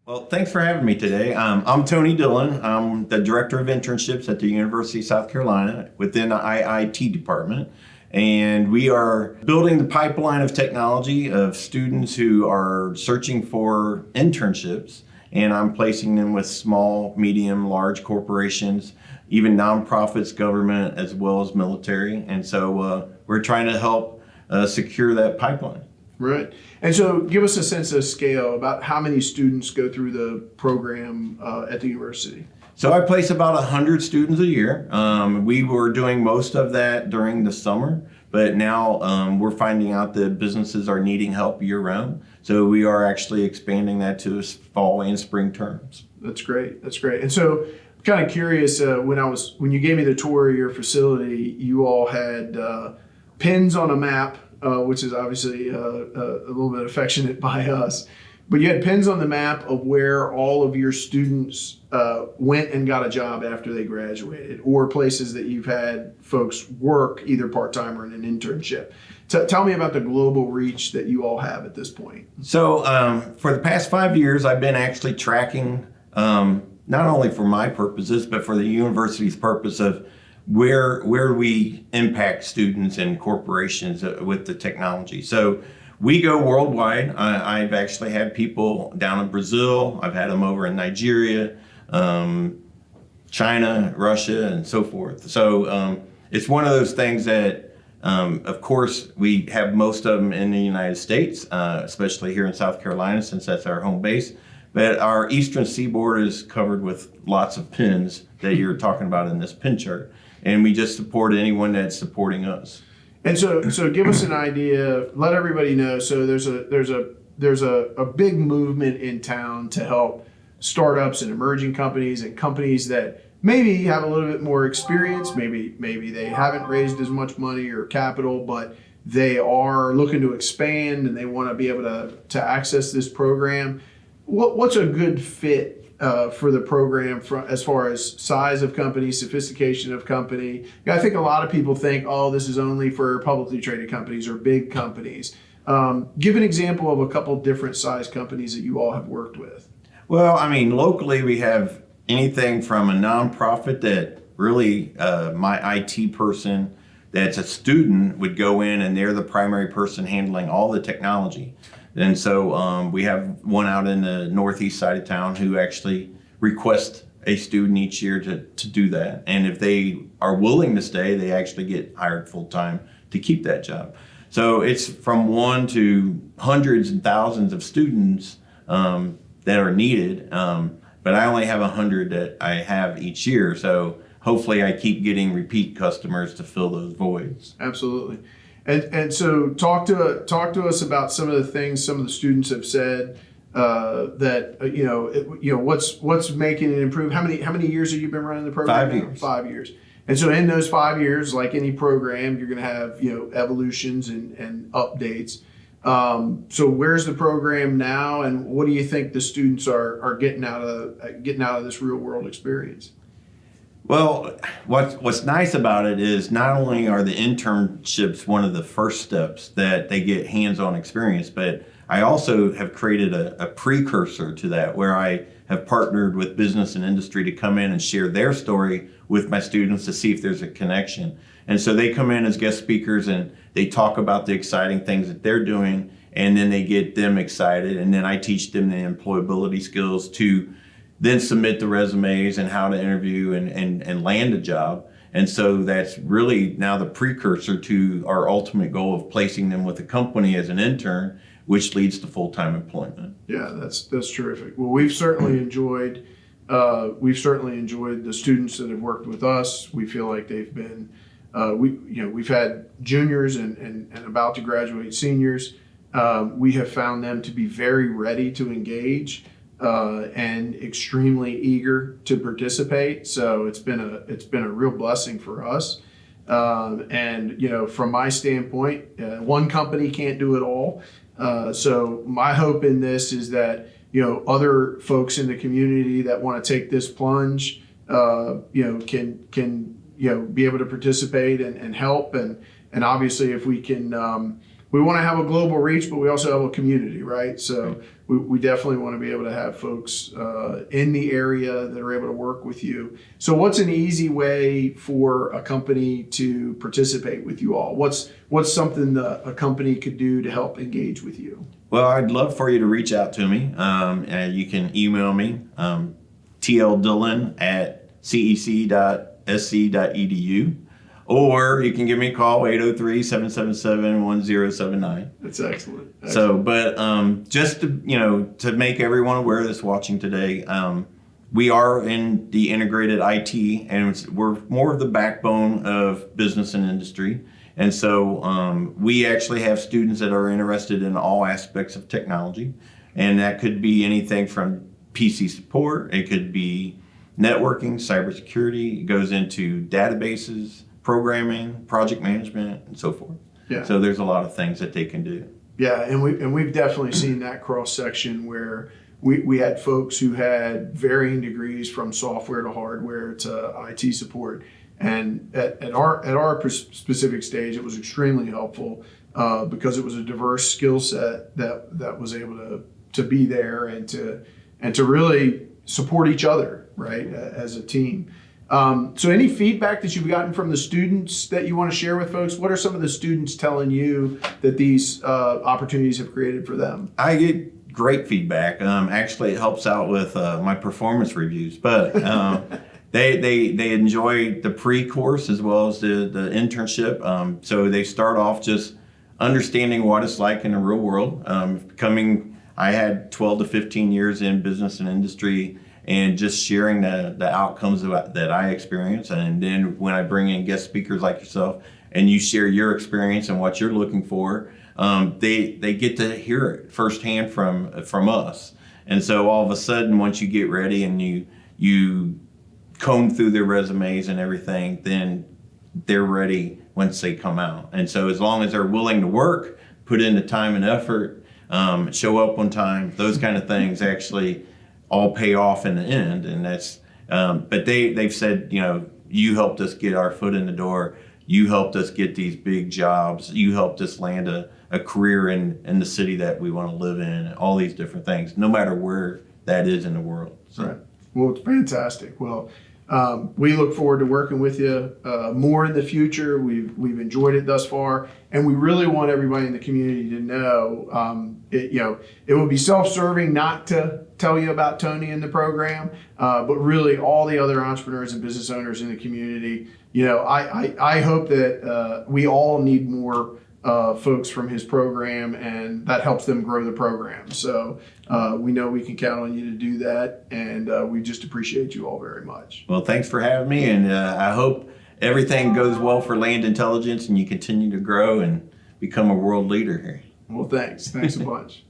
Well, thanks for having me today. I'm Tony Dillon. I'm the Director of Internships at the University of South Carolina within the IIT department. And we are building the pipeline of technology of students who are searching for internships. And I'm placing them with small, medium, large corporations, even nonprofits, government, as well as military. And so we're trying to help secure that pipeline. Right. And so give us a sense of scale about how many students go through the program at the university. So I place about 100 students a year. We were doing most of that during the summer, but now we're finding out that businesses are needing help year round. So we are actually expanding that to fall and spring terms. That's great. That's great. And so I'm kind of curious, when you gave me the tour of your facility, you all had pins on a map, which is obviously a little bit affectionate by us. But you had pins on the map of where all of your students went and got a job after they graduated, or places that you've had folks work either part-time or in an internship. Tell me about the global reach that you all have at this point. So for the past 5 years, I've been actually tracking, not only for my purposes, but for the university's purpose of where we impact students and corporations with the technology. So we go worldwide. I've actually had people down in Brazil. I've had them over in Nigeria, China, Russia, and so forth. So it's one of those things that, of course, we have most of them in the United States, especially here in South Carolina, since that's our home base. But our eastern seaboard is covered with lots of pins that you're talking about in this pin chart. And we just support anyone that's supporting us. And so give us an idea. Let everybody know. So there's a big movement in town to help startups and emerging companies and companies that maybe have a little bit more experience. Maybe they haven't raised as much money or capital, but they are looking to expand and they want to be able to access this program. What's a good fit for the program as far as size of company, sophistication of company? I think a lot of people think, oh, this is only for publicly traded companies or big companies. Give an example of a couple different size companies that you all have worked with. Well, I mean, locally we have anything from a nonprofit that really my IT person that's a student would go in and they're the primary person handling all the technology. And so we have one out in the northeast side of town who actually requests a student each year to do that. And if they are willing to stay, they actually get hired full time to keep that job. So it's from one to hundreds and thousands of students that are needed. But I only have 100 that I have each year. So hopefully I keep getting repeat customers to fill those voids. Absolutely. And so talk to us about some of the things some of the students have said what's making it improve. How many years have you been running the program? 5 years. 5 years. And so in those 5 years, like any program, you're going to have evolutions and updates. So where's the program now, and what do you think the students are getting out of this real world experience? Well, what's nice about it is not only are the internships one of the first steps that they get hands-on experience, but I also have created a precursor to that where I have partnered with business and industry to come in and share their story with my students to see if there's a connection. And so they come in as guest speakers and they talk about the exciting things that they're doing, and then they get them excited, and then I teach them the employability skills to then submit the resumes and how to interview and land a job. And so that's really now the precursor to our ultimate goal of placing them with a company as an intern, which leads to full-time employment. Yeah, that's terrific. Well, we've certainly enjoyed the students that have worked with us. We feel like they've been we've had juniors and about to graduate seniors. We have found them to be very ready to engage. And extremely eager to participate. So it's been a real blessing for us. And from my standpoint, one company can't do it all. So my hope in this is that other folks in the community that want to take this plunge, can be able to participate and help. And obviously, if we can we want to have a global reach, but we also have a community, right? So we definitely want to be able to have folks in the area that are able to work with you. So what's an easy way for a company to participate with you all? What's something that a company could do to help engage with you? Well, I'd love for you to reach out to me. And you can email me, tldillon@cec.sc.edu. Or you can give me a call, 803-777-1079. That's excellent. So, but just to make everyone aware that's watching today, we are in the integrated IT, and we're more of the backbone of business and industry. And so we actually have students that are interested in all aspects of technology. And that could be anything from PC support, it could be networking, cybersecurity, it goes into databases, programming, project management, and so forth. Yeah. So there's a lot of things that they can do. Yeah, and we've definitely seen that cross section where we had folks who had varying degrees from software to hardware to IT support, and at our specific stage, it was extremely helpful because it was a diverse skill set that was able to be there and to really support each other, right, as a team. So any feedback that you've gotten from the students that you want to share with folks? What are some of the students telling you that these opportunities have created for them? I get great feedback. Actually, it helps out with my performance reviews, but they enjoy the pre-course as well as the internship. So they start off just understanding what it's like in the real world. I had 12 to 15 years in business and industry, and just sharing the outcomes that I experience. And then when I bring in guest speakers like yourself and you share your experience and what you're looking for, they get to hear it firsthand from us. And so all of a sudden, once you get ready and you comb through their resumes and everything, then they're ready once they come out. And so as long as they're willing to work, put in the time and effort, show up on time, those kind of things actually all pay off in the end. And that's but they've said, you helped us get our foot in the door, you helped us get these big jobs, you helped us land a career in the city that we want to live in, all these different things, no matter where that is in the world. So. Right. Well, it's fantastic. Well, we look forward to working with you more in the future. We've enjoyed it thus far, and we really want everybody in the community to know. It would be self-serving not to tell you about Tony and the program, but really all the other entrepreneurs and business owners in the community. I hope that we all need more folks from his program, and that helps them grow the program. So we know we can count on you to do that, and we just appreciate you all very much. Well, thanks for having me, and I hope everything goes well for Land Intelligence and you continue to grow and become a world leader here. Well, thanks a bunch.